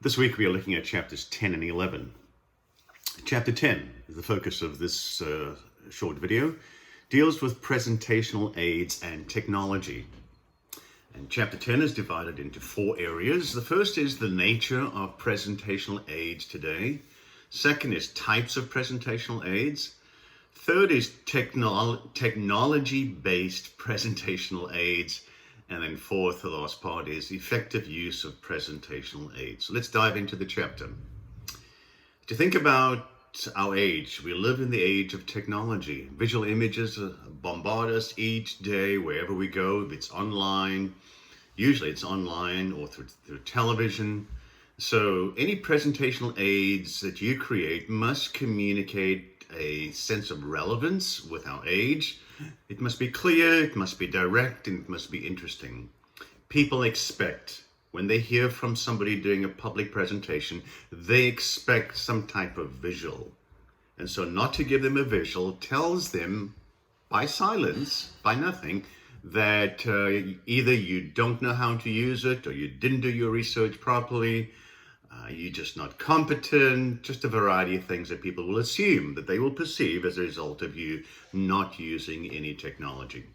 This week we are looking at chapters 10 and 11. Chapter 10 is the focus of this short video, deals with presentational aids and technology. And chapter 10 is divided into 4 areas. The first is the nature of presentational aids today. Second is types of presentational aids. Third is technology-based presentational aids. And then fourth, the last part, is effective use of presentational aids. So let's dive into the chapter. To think about our age, we live in the age of technology. Visual images bombard us each day wherever we go. If it's online, usually it's online or through television. So any presentational aids that you create must communicate a sense of relevance with our age. It must be clear, it must be direct, and it must be interesting. People expect, when they hear from somebody doing a public presentation, they expect some type of visual. And so not to give them a visual tells them by silence, by nothing, that either you don't know how to use it, or you didn't do your research properly, you're just not competent, just a variety of things that people will assume that they will perceive as a result of you not using any technology.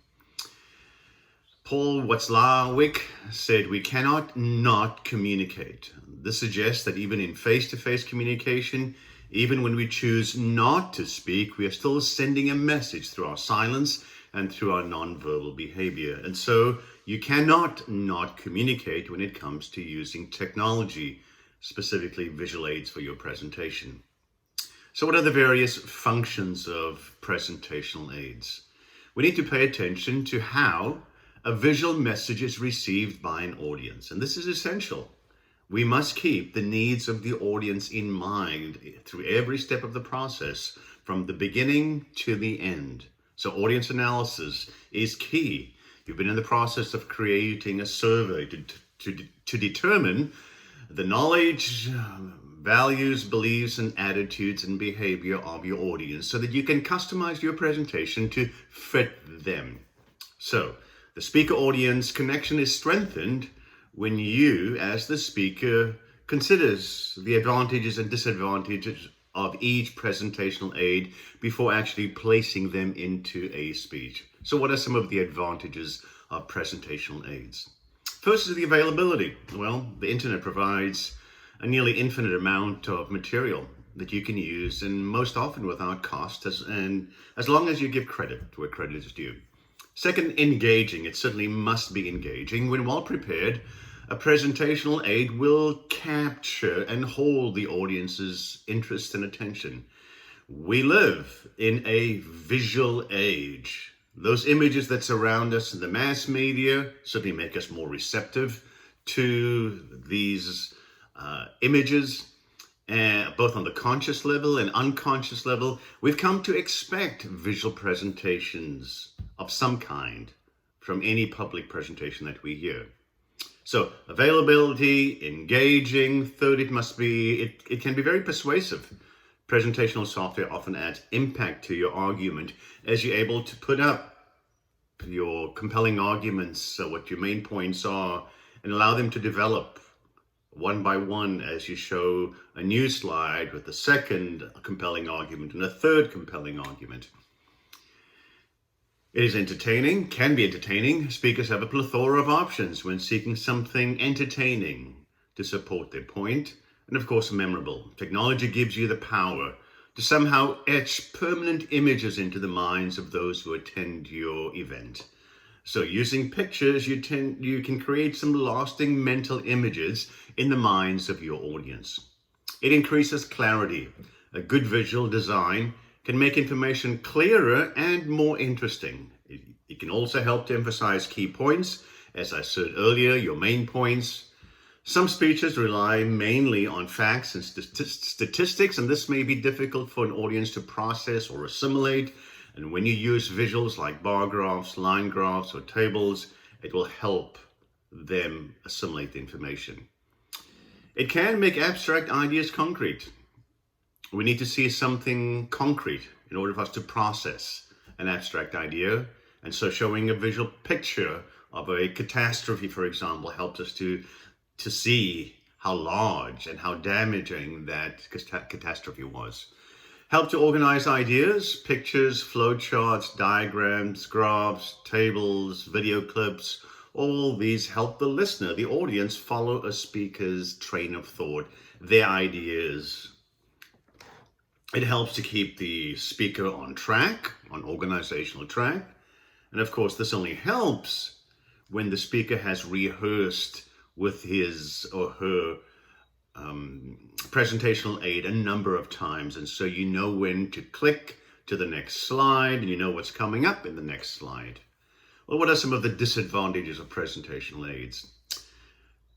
Paul Watzlawick said, "We cannot not communicate." This suggests that even in face-to-face communication, even when we choose not to speak, we are still sending a message through our silence and through our nonverbal behavior. And so you cannot not communicate when it comes to using technology, specifically visual aids for your presentation. So what are the various functions of presentational aids? We need to pay attention to how a visual message is received by an audience. And this is essential. We must keep the needs of the audience in mind through every step of the process, from the beginning to the end. So audience analysis is key. You've been in the process of creating a survey to determine the knowledge, values, beliefs, and attitudes and behavior of your audience so that you can customize your presentation to fit them. So the speaker-audience connection is strengthened when you, as the speaker, considers the advantages and disadvantages of each presentational aid before actually placing them into a speech. So what are some of the advantages of presentational aids? First is the availability. Well, the internet provides a nearly infinite amount of material that you can use, and most often without cost, as long as you give credit where credit is due. Second, engaging. It certainly must be engaging. When well prepared, a presentational aid will capture and hold the audience's interest and attention. We live in a visual age. Those images that surround us in the mass media certainly make us more receptive to these images, both on the conscious level and unconscious level. We've come to expect visual presentations of some kind from any public presentation that we hear. So availability, engaging. Third, it can be very persuasive. Presentational software often adds impact to your argument as you're able to put up your compelling arguments, what your main points are, and allow them to develop one by one as you show a new slide with a second compelling argument and a third compelling argument. It is entertaining, can be entertaining. Speakers have a plethora of options when seeking something entertaining to support their point. And of course, memorable. Technology gives you the power to somehow etch permanent images into the minds of those who attend your event. So using pictures, you can create some lasting mental images in the minds of your audience. It increases clarity. A good visual design can make information clearer and more interesting. It can also help to emphasize key points. As I said earlier, your main points. Some speeches rely mainly on facts and statistics, and this may be difficult for an audience to process or assimilate. And when you use visuals like bar graphs, line graphs, or tables, it will help them assimilate the information. It can make abstract ideas concrete. We need to see something concrete in order for us to process an abstract idea. And so showing a visual picture of a catastrophe, for example, helps us to see how large and how damaging that catastrophe was. Help to organize ideas, pictures, flowcharts, diagrams, graphs, tables, video clips. All these help the listener, the audience, follow a speaker's train of thought, their ideas. It helps to keep the speaker on track, on organizational track. And of course, this only helps when the speaker has rehearsed with his or her presentational aid a number of times, and so you know when to click to the next slide and you know what's coming up in the next slide. Well, what are some of the disadvantages of presentational aids?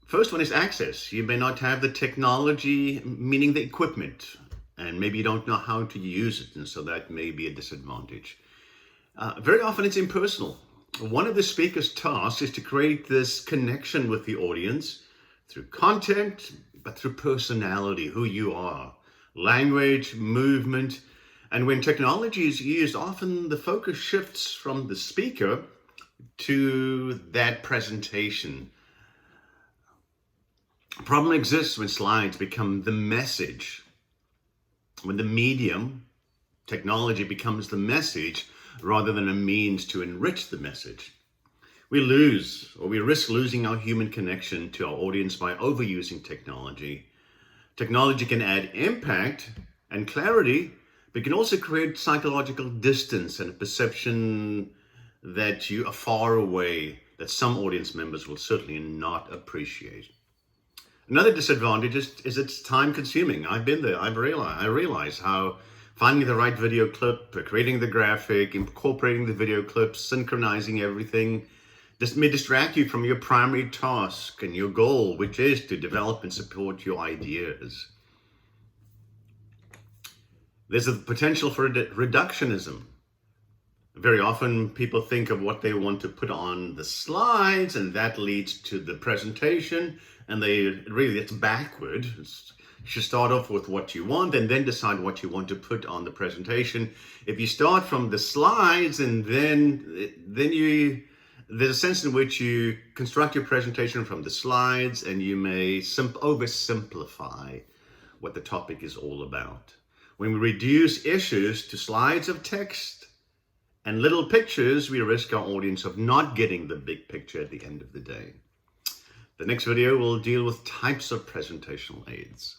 First one is access. You may not have the technology, meaning the equipment, and maybe you don't know how to use it, and so that may be a disadvantage. Very often it's impersonal. One of the speaker's tasks is to create this connection with the audience through content, but through personality, who you are, language, movement. And when technology is used, often the focus shifts from the speaker to that presentation. A problem exists when slides become the message, when the medium, technology, becomes the message rather than a means to enrich the message. We risk losing our human connection to our audience by overusing technology. Technology can add impact and clarity, but can also create psychological distance and a perception that you are far away, that some audience members will certainly not appreciate. Another disadvantage is it's time consuming. I've been there. I realize how finding the right video clip, creating the graphic, incorporating the video clips, synchronizing everything, this may distract you from your primary task and your goal, which is to develop and support your ideas. There's a potential for reductionism. Very often people think of what they want to put on the slides, and that leads to the presentation, and it's backward. You should start off with what you want and then decide what you want to put on the presentation. If you start from the slides and then there's a sense in which you construct your presentation from the slides, and you may oversimplify what the topic is all about. When we reduce issues to slides of text and little pictures, we risk our audience of not getting the big picture at the end of the day. The next video will deal with types of presentational aids.